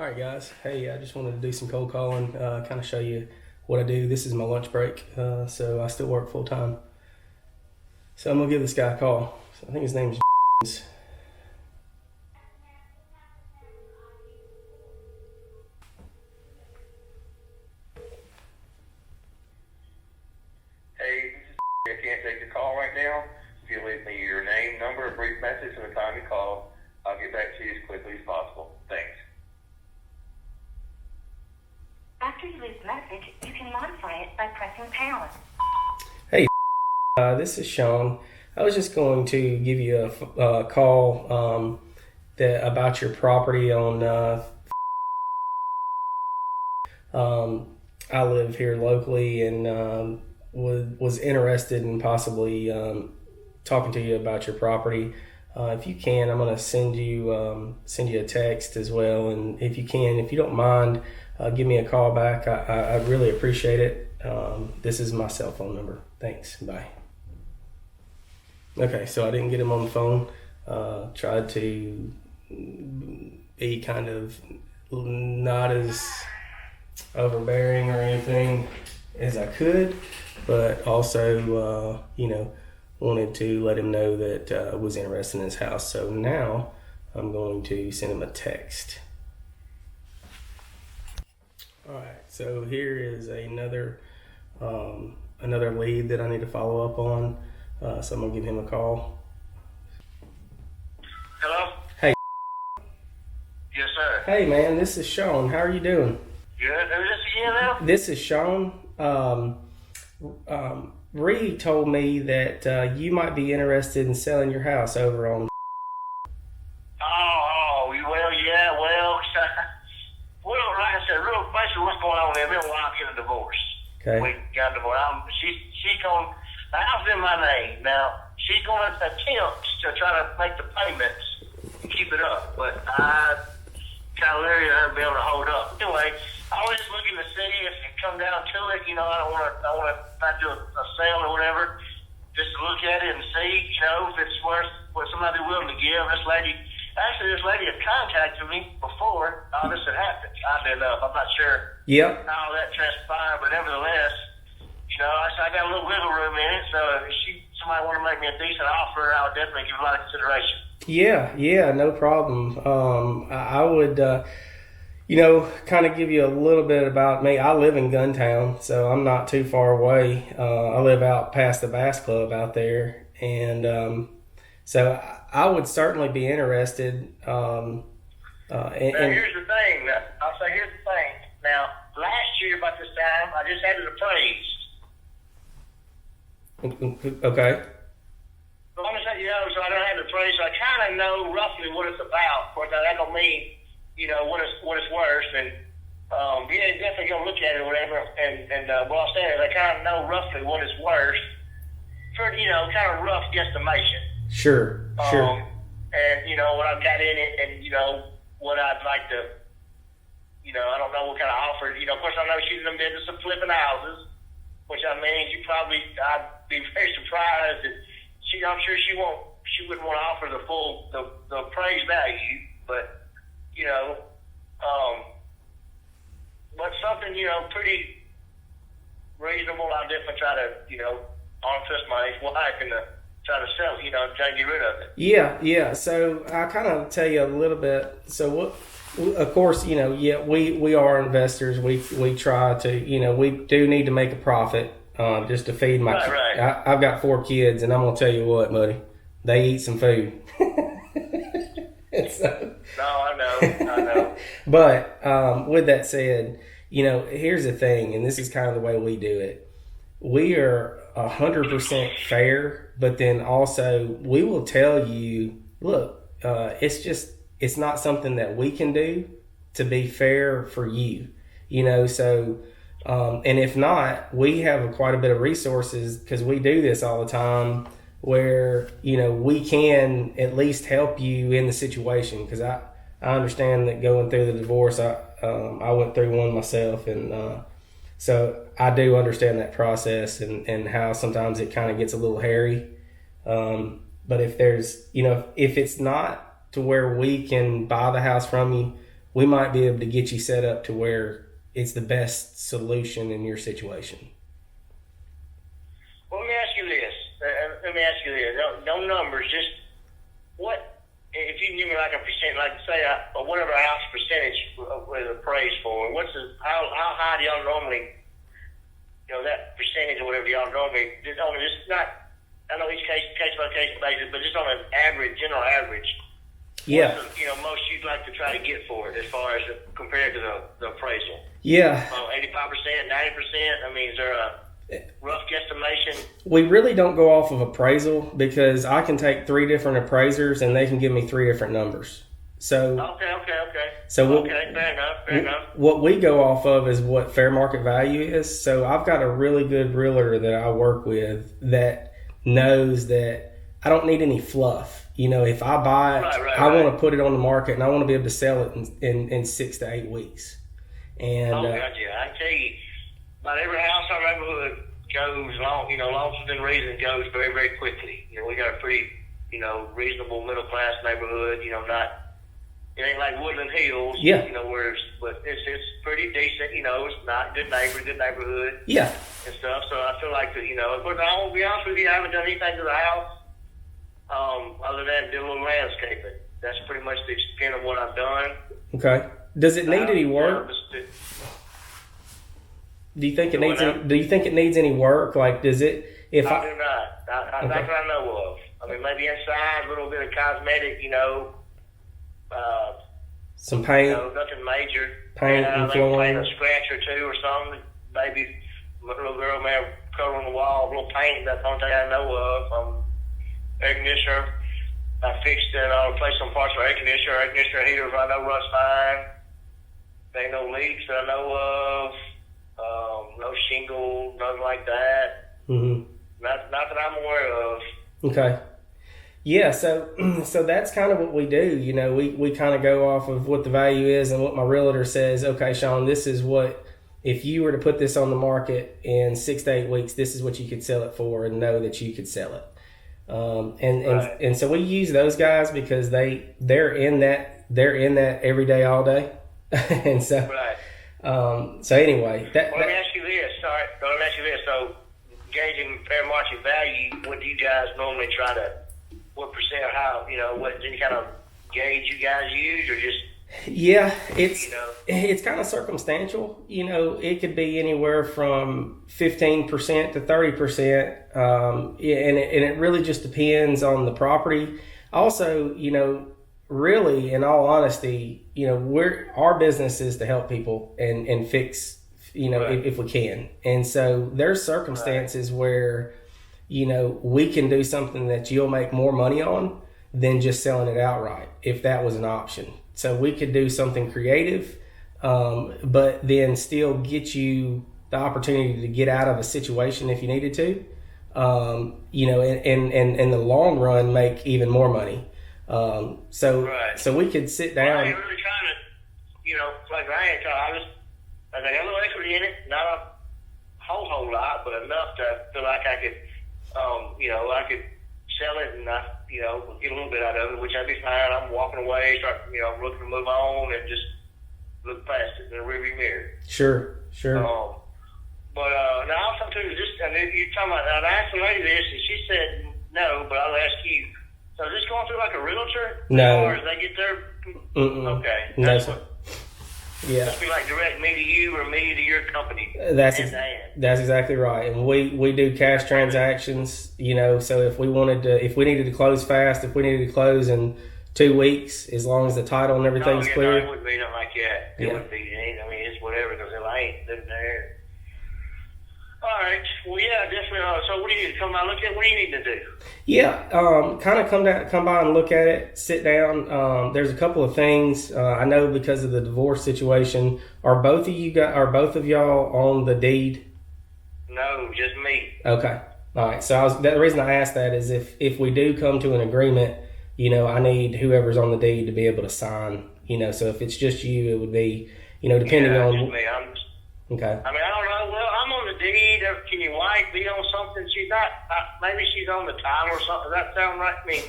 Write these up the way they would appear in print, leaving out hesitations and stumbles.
All right, guys. Hey, I just wanted to do some cold calling, kind of show you what I do. This is my lunch break, so I still work full time. So I'm gonna give this guy a call. So I think his name is. Hey, this is I can't take your call right now. If you leave me your name, number, a brief message, and the time you call, I'll get back to you as quickly as possible. Thanks. After you leave the message, you can modify it by pressing pound. Hey, this is Sean. I was just going to give you a call about your property on. I live here locally and was interested in possibly talking to you about your property. If you can, I'm going to send you a text as well. And if you don't mind, give me a call back. I'd really appreciate it. This is my cell phone number. Thanks. Bye. Okay, so I didn't get him on the phone. Tried to be kind of not as overbearing or anything as I could, but also, wanted to let him know that I was interested in his house. So now I'm going to send him a text. All right, so here is another lead that I need to follow up on. So I'm gonna give him a call. Hello? Hey. Yes, sir. Hey, man, this is Sean. How are you doing? Good. Who's this again now? This is Sean. Ree told me that you might be interested in selling your house over on. Well, like I said, basically what's going on there, me and my wife getting a divorce. Okay. We got a divorce. She's going, the house in my name. Now, she's going to attempt to try to make the payments and keep it up, but I kind of leery of her being able to hold up. Anyway, I was just looking to see if it come down to it. I don't want to not do a sale or whatever, just to look at it and see, if it's worth what somebody willing to give. This lady had contacted me before all this had happened. I'm not sure Yep. how that transpired, but nevertheless, I got a little wiggle room in it, so if somebody want to make me a decent offer, I would definitely give a lot of consideration. Yeah, no problem. I would, kind of give you a little bit about me. I live in Guntown, so I'm not too far away. I live out past the bass club out there, and so I would certainly be interested. Now, here's the thing. I'll say here's the thing. Now, last year about this time, I just had it appraised. Okay. So I'm gonna say, so I don't have it appraised, so I kind of know roughly what it's about. Of course, that don't mean, what it's worth. And definitely gonna look at it or whatever. And what I'm saying is, I kind of know roughly what it's worth for, kind of rough guesstimation. Sure. And what I've got in it, and what I'd like to, I don't know what kind of offer. Of course, I know she's in the business of flipping houses, which I mean, I'd be very surprised that I'm sure she wouldn't want to offer the appraised value, but but something pretty reasonable. I'll definitely try to honor twist my ex-wife and try to sell, try to get rid of it. Yeah. So I kind of tell you a little bit. So what? Of course, we are investors. We try to, we do need to make a profit just to feed my. Right. I've got 4 kids, and I'm gonna tell you what, buddy, they eat some food. So, no, I know. But with that said, here's the thing, and this is kind of the way we do it. We are 100% fair, but then also we will tell you, look, it's not something that we can do to be fair for you, so, and if not, we have quite a bit of resources because we do this all the time where, we can at least help you in the situation. Cause I understand that going through the divorce, I went through one myself, and, so I do understand that process and how sometimes it kind of gets a little hairy. But if there's, if it's not to where we can buy the house from you, we might be able to get you set up to where it's the best solution in your situation. Well, let me ask you this. No numbers, just what, if you can give me like a percent, like say whatever house percentage was appraised for, how high do y'all normally, that percentage or whatever y'all normally, just not, I know each case by case basis, but just on an average, general average. Yeah. What's the, most you'd like to try to get for it as far as compared to the appraisal? Yeah. 85%, 90%? I mean, is there a rough guesstimation? We really don't go off of appraisal because I can take 3 different appraisers and they can give me 3 different numbers. So Okay. So Fair enough. What we go off of is what fair market value is. So I've got a really good realtor that I work with that knows that I don't need any fluff. If I buy it, Right. I want to put it on the market and I want to be able to sell it in 6 to 8 weeks. And Gotcha. I tell you, about every house in our neighborhood goes long within reason goes very, very quickly. We got a pretty, reasonable middle class neighborhood. It ain't like Woodland Hills. Yeah. But it's pretty decent. It's not good neighborhood. yeah, And stuff. So I feel like but I won't be honest with you, I haven't done anything to the house other than do a little landscaping. That's pretty much the extent of what I've done. okay. Does it need any work? Do you think it needs? Do you think it needs any work? Like, does it? I do not. Not that I know of. I mean, maybe inside a little bit of cosmetic. Some paint, Nothing major. paint and Maybe paint flooring. a scratch or two or something. Maybe a little girl may have color on the wall, a little paint. That's the only thing I know of. Air conditioner. I fixed and I replaced some parts of our air conditioner. Air conditioner heaters I know runs fine. There ain't no leaks that I know of. No shingle, nothing like that. Mm-hmm. Not that I'm aware of. Okay. Yeah, so that's kind of what we do. We kind of go off of what the value is and what my realtor says. Okay, Sean, this is what, if you were to put this on the market in 6 to 8 weeks, this is what you could sell it for, and know that you could sell it. And so we use those guys because they're in that every day, all day, and so Right. So anyway, Let me ask you this. Sorry, let me ask you this. So, gauging fair market value, what do you guys normally try to? What percent or how? What any kind of gauge you guys use, or just? Yeah, it's kind of circumstantial. It could be anywhere from 15% to 30%, and it really just depends on the property. Also, really, in all honesty, our business is to help people and fix, Right. if we can. And so there's circumstances where, we can do something that you'll make more money on than just selling it outright, if that was an option. So we could do something creative, but then still get you the opportunity to get out of a situation if you needed to, and in the long run, make even more money. So we could sit down. I ain't really trying to, like I ain't trying. I got a little equity in it, not a whole lot, but enough to feel like I could, I could sell it and get a little bit out of it, which I'd be fine. I'm walking away, I'm looking to move on and just look past it in the rearview mirror. Sure. But now also too, you're talking about. I asked the lady this, and she said no, but I'll ask you. So is this going through like a realtor? No. Or they get their? Mm-mm. Okay. No, That's sir. what. Yeah. Must be like direct me to you or me to your company. That's Hand. exactly right, and we do cash transactions. So if we needed to close fast, if we needed to close in 2 weeks, as long as the title and everything's No, clear. it wouldn't be nothing like that. It wouldn't be. I mean, it's whatever because I ain't living there. All right. Well, yeah, definitely. So, what do you need to come by and look at? What do you need to do? Yeah, kind of come by and look at it, sit down. There's a couple of things. I know because of the divorce situation, are both of y'all on the deed? No, just me. Okay. All right. So the reason I asked that is if we do come to an agreement, I need whoever's on the deed to be able to sign. So if it's just you, it would be, depending on. Just me. Okay. I mean, I don't know. Well, I'm on the deed. Can your wife be on something? She's not. Maybe she's on the title or something. Does that sound right to me?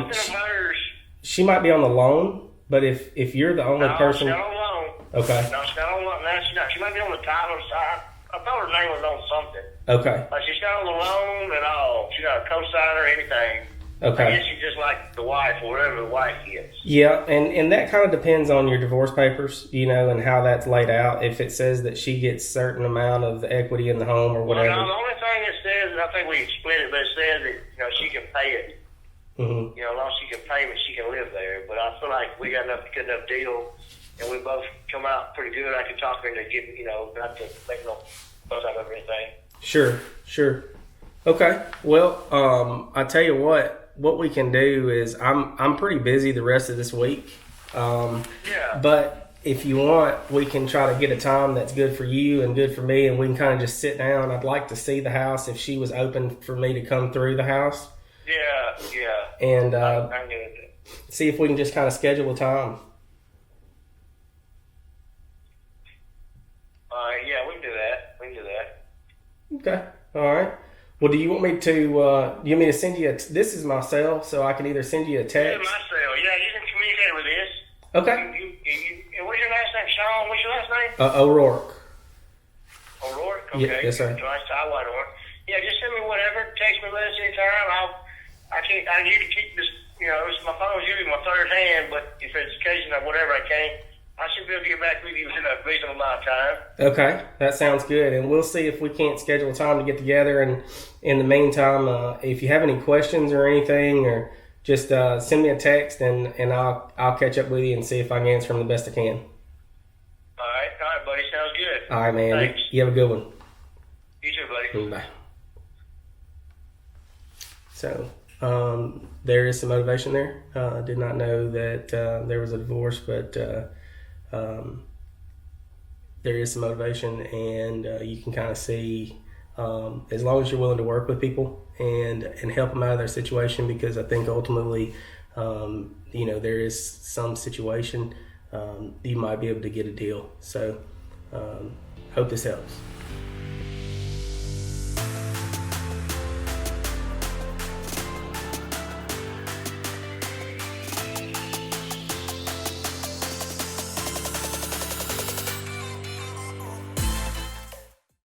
Instead of hers. She might be on the loan. But if you're the only No, person, she's not on loan. okay, No, she's not on loan. No, she's not. She might be on the title side. I thought her name was on something. okay, She's not on the loan at all. She's not a co-signer or anything. I okay. guess she's just like the wife or whatever the wife gets. Yeah, and that kind of depends on your divorce papers, and how that's laid out. If it says that she gets certain amount of the equity in the home or whatever. Well, no, the only thing it says, and I think we split it, but it says that she can pay it. Mm-hmm. As long as she can pay it, she can live there. But I feel like we got good enough deal, and we both come out pretty good. I can talk her into getting, not to make no fuss out of everything. Sure. Okay. Well, I tell you what we can do is I'm pretty busy the rest of this week. Yeah. But if you want, we can try to get a time that's good for you and good for me, and we can kind of just sit down. I'd like to see the house if she was open for me to come through the house. Yeah. And I'm gonna do. see if we can just kind of schedule a time. Yeah, we can do that. Okay. All right. Well, do you want me to send you this is my cell, so I can either send you a This text. is my cell. Yeah, you can communicate with this. Okay. And what's your last name, Sean? What's your last name? O'Rourke. O'Rourke? Okay. Yes, sir. Nice to highlight O'Rourke. Yeah, just send me whatever. Text me, let us anytime. I usually keep this, my phone's usually my third hand, but if it's occasion or whatever I can't, I should be able to get back with you within a reasonable amount of time. Okay, that sounds good. And we'll see if we can't schedule a time to get together. And in the meantime, if you have any questions or anything, or just send me a text, and I'll catch up with you and see if I can answer them the best I can. All right, buddy. Sounds good. All right, man. Thanks. You have a good one. You too, buddy. Bye. So there is some motivation there. I did not know that there was a divorce, but there is some motivation, and you can kind of see, as long as you're willing to work with people and help them out of their situation, because I think ultimately, there is some situation you might be able to get a deal. So hope this helps.